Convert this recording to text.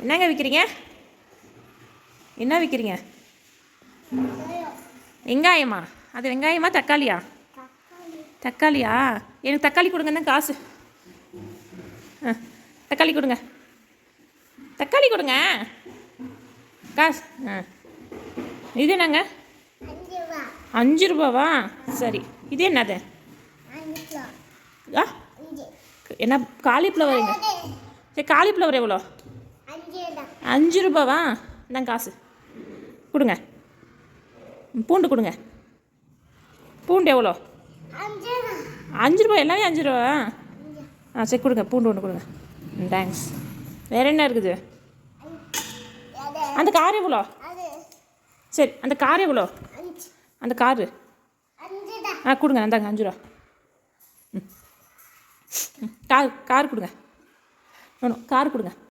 என்னங்க விற்கிறீங்க? என்ன விற்கிறீங்க? வெங்காயமா? அது வெங்காயமா தக்காளியா? தக்காளியா? எனக்கு தக்காளி கொடுங்க காசு. தக்காளி கொடுங்க, தக்காளி கொடுங்க காசு. இது என்னங்க? 5 ரூபாவா? சரி. இது என்னது? என்ன காலிஃப்ளவருங்க? சரி, காலிஃப்ளவர் எவ்வளோ? 5 ரூபாவா? இந்தாங்க காசு கொடுங்க. பூண்டு கொடுங்க. பூண்டு எவ்வளோ? 5 ரூபா. எல்லாமே 5 ரூபா. சரி கொடுங்க, பூண்டு ஒன்று கொடுங்க. தேங்க்ஸ். வேறு என்ன இருக்குது? அந்த கார் எவ்வளோ? சரி, அந்த கார் எவ்வளோ? அந்த காரு கொடுங்க. அந்தாங்க 5 ரூபா. கார் கொடுங்க. கார் கொடுங்க.